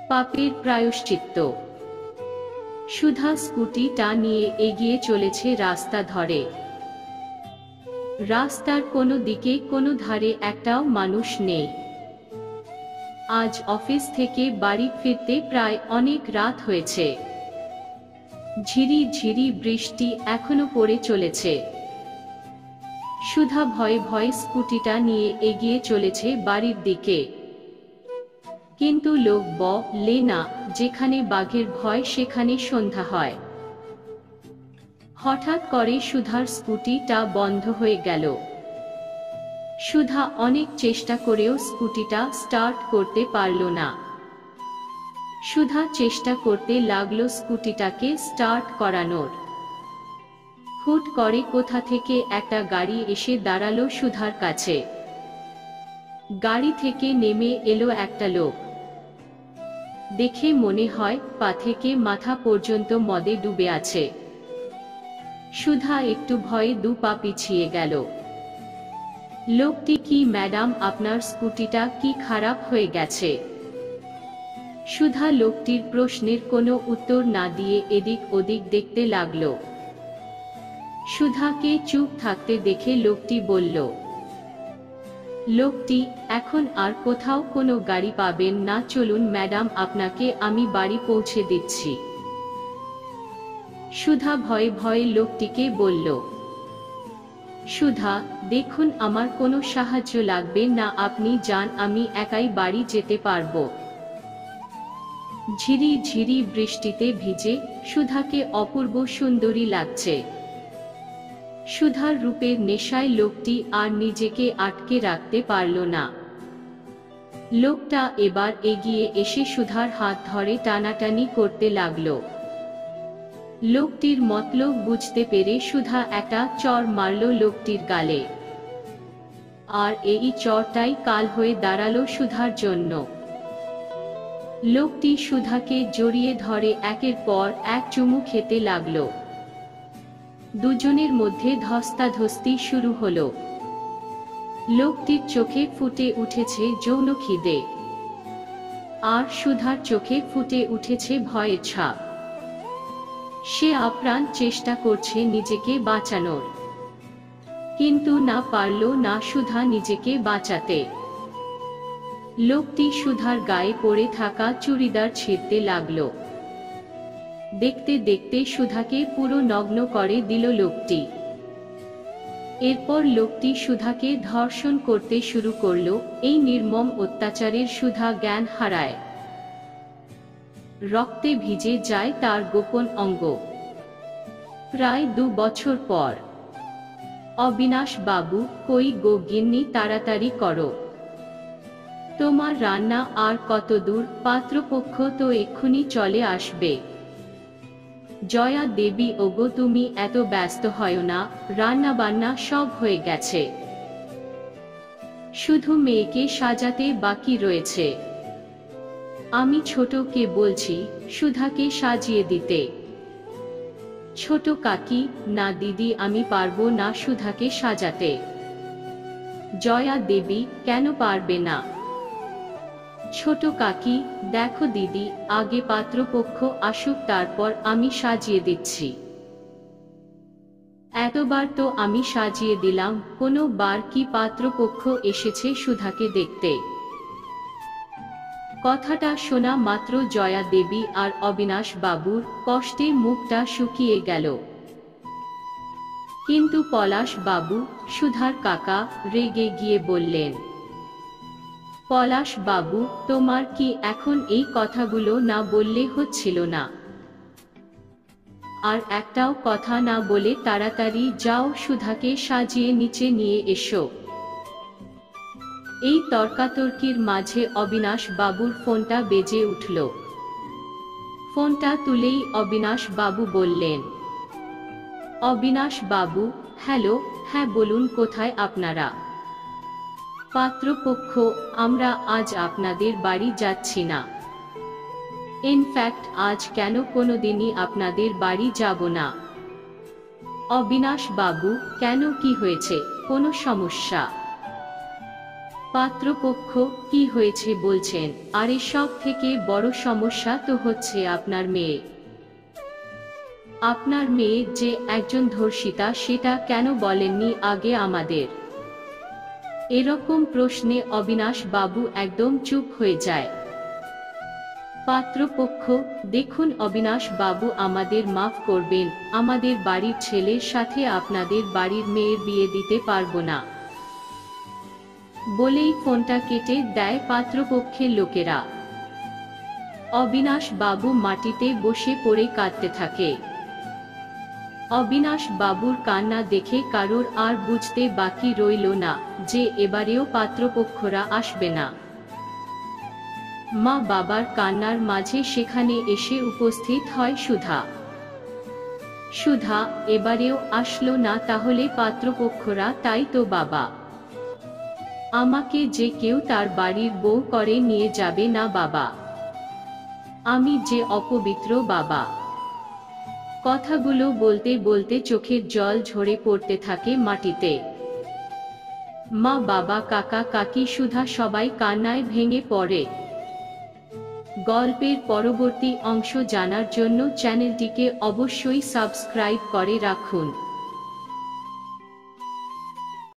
পাপের প্রায়শ্চিত্ত। সুধা স্কুটিটা নিয়ে এগিয়ে চলেছে রাস্তা ধরে। রাস্তার কোনো দিকে কোনো ধারে একটাও মানুষ নেই। আজ অফিস থেকে বাড়ি ফিরতে প্রায় অনেক রাত হয়েছে। ঝিরি ঝিরি বৃষ্টি এখনো পড়ে চলেছে। সুধা ভয়ে ভয়ে স্কুটিটা নিয়ে এগিয়ে চলেছে বাড়ির দিকে। কিন্তু লোক বলে না, যেখানে বাঘের ভয় সেখানে সন্ধ্যা হয়। হঠাৎ করে সুধার স্কুটিটা বন্ধ হয়ে গেল। সুধা অনেক চেষ্টা করেও স্কুটিটা স্টার্ট করতে পারল না। সুধা চেষ্টা করতে লাগলো স্কুটিটাকে স্টার্ট করানোর। হুট করে কোথা থেকে একটা গাড়ি এসে দাঁড়ালো সুধার কাছে। গাড়ি থেকে নেমে এলো একটা লোক। দেখে মনে হয় পা থেকে মাথা পর্যন্ত মদে ডুবে আছে। সুধা একটু ভয়ে দু পা পিছিয়ে গেল। লোকটি কি, ম্যাডাম আপনার স্কুটিটা কি খারাপ হয়ে গেছে? সুধা লোকটির প্রশ্নের কোনো উত্তর না দিয়ে এদিক ওদিক দেখতে লাগলো। সুধাকে চুপ থাকতে দেখে লোকটি বলল, লোকটি, এখন আর কোথাও কোনো গাড়ি পাবেন না, চলুন ম্যাডাম আপনাকে আমি বাড়ি পৌঁছে দিচ্ছি। সুধা ভয়ে ভয়ে লোকটিকে বলল, সুধা দেখুন আমার কোনো সাহায্য লাগবে না, আপনি যান, আমি একাই বাড়ি যেতে পারবো। ঝিরি ঝিরি বৃষ্টিতে ভিজে সুধাকে অপূর্ব সুন্দরী লাগছে। সুধার রূপের নেশায় লোকটি আর নিজেকে আটকে রাখতে পারল না। লোকটা এবার এগিয়ে এসে সুধার হাত ধরে টানাটানি করতে লাগলো। লোকটির মতলব বুঝতে পেরে সুধা একটা চড় মারল লোকটির গালে। আর এই চড়টাই কাল হয়ে দাঁড়ালো সুধার জন্য। লোকটি সুধাকে জড়িয়ে ধরে একের পর এক চুমু খেতে লাগলো। দুজনের মধ্যে ধস্তাধস্তি শুরু হলো। লোকটির চোখে ফুটে উঠেছে যৌন খিদে, আর সুধার চোখে ফুটে উঠেছে ভয়ের ছাপ। সে আপ্রাণ চেষ্টা করছে নিজেকে বাঁচানোর, কিন্তু না পারল না সুধা নিজেকে বাঁচাতে। লোকটি সুধার গায়ে পড়ে থাকা চুড়িদার ছিঁড়তে লাগলো। দেখতে দেখতে সুধাকে পুরো নগ্ন করে দিল লোকটি। এরপর লোকটি সুধাকে ধর্ষণ করতে শুরু করলো। এই নির্মম অত্যাচারের সুধা জ্ঞান হারায়। রক্তে ভিজে যায় তার গোপন অঙ্গ। প্রায় 2 বছর পর। অবিনাশ বাবু, কই গো গিন্নি, তাড়াতাড়ি করো, তোমার রান্না আর কত দূর, পাত্রপক্ষ তো এক্ষুনি চলে আসবে। জয়া দেবী, ওগো তুমি এত ব্যস্ত হয় না, রান্না বান্না সব হয়ে গেছে, শুধু মেয়েকে সাজাতে বাকি রয়েছে। আমি ছোটকে বলছি সুধাকে সাজিয়ে দিতে। ছোট কাকি, না দিদি, আমি পারবো না সুধাকে সাজাতে। জয়া দেবী, কেন পারবে না? ছোট কাকি, দেখো দিদি, আগে পাত্রপক্ষ আসুক, তারপর আমি সাজিয়ে দিচ্ছি। এতবার তো আমি সাজিয়ে দিলাম, কোনো বার কি পাত্রপক্ষ এসেছে সুধাকে দেখতে? কথাটা শোনা মাত্র জয়া দেবী আর অবিনাশ বাবুর কষ্টে মুখটা শুকিয়ে গেল। কিন্তু পলাশ বাবু, সুধার কাকা, রেগে গিয়ে বললেন, পলাশ বাবু, তোমার কি এখন এই কথাগুলো না বললে হচ্ছিল না? আর একটাও কথা না বলে তাড়াতাড়ি যাও, সুধাকে সাজিয়ে নিচে নিয়ে এসো। এই তর্কাতর্কির মাঝে অবিনাশ বাবুর ফোনটা বেজে উঠল। ফোনটা তুলেই অবিনাশ বাবু বললেন, অবিনাশ বাবু, হ্যালো, হ্যাঁ বলুন, কোথায় আপনারা? পাত্রপক্ষ, আমরা আজ আপনাদের বাড়ি যাচ্ছি না। ইনফ্যাক্ট আজ কেন, কোনোদিনই আপনাদের বাড়ি যাব না। অবিনাশ বাবু, কেন, কি হয়েছে, কোনো সমস্যা? পাত্রপক্ষ, কি হয়েছে বলছেন? আরে সব থেকে বড় সমস্যা তো হচ্ছে আপনার মেয়ে। আপনার মেয়ে যে একজন ধর্ষিতা সেটা কেন বলেননি আগে আমাদের? এরকম প্রশ্নে অবিনাশ বাবু একদম চুপ হয়ে যায়। পাত্রপক্ষ, দেখুন অবিনাশ বাবু, আমাদের মাফ করবেন, আমাদের বাড়ির ছেলের সাথে আপনাদের বাড়ির মেয়ের বিয়ে দিতে পারবো না। বলেই ফোনটা কেটে দেয় পাত্রপক্ষের লোকেরা। অবিনাশ বাবু মাটিতে বসে পড়ে কাঁদতে থাকে। অবিনাশ বাবুর কান্না দেখে কারোর আর বুঝতে বাকি রইল না যে এবারেও পাত্রপক্ষরা আসবে না। মা বাবার কান্নার মাঝে সেখানে এসে উপস্থিত হয় সুধা। সুধা, এবারেও আসলো না তাহলে পাত্রপক্ষরা? তাই তো বাবা, আমাকে যে কেউ তার বাড়ির বউ করে নিয়ে যাবে না বাবা, আমি যে অপবিত্র বাবা। কথাগুলো বলতে বলতে চোখের জল ঝরে পড়তে থাকে মাটিতে। মা বাবা কাকা কাকি সুধা সবাই কান্নায় ভেঙে পড়ে। গল্পের পরবর্তী অংশ জানার জন্য চ্যানেলটিকে অবশ্যই সাবস্ক্রাইব করে রাখুন।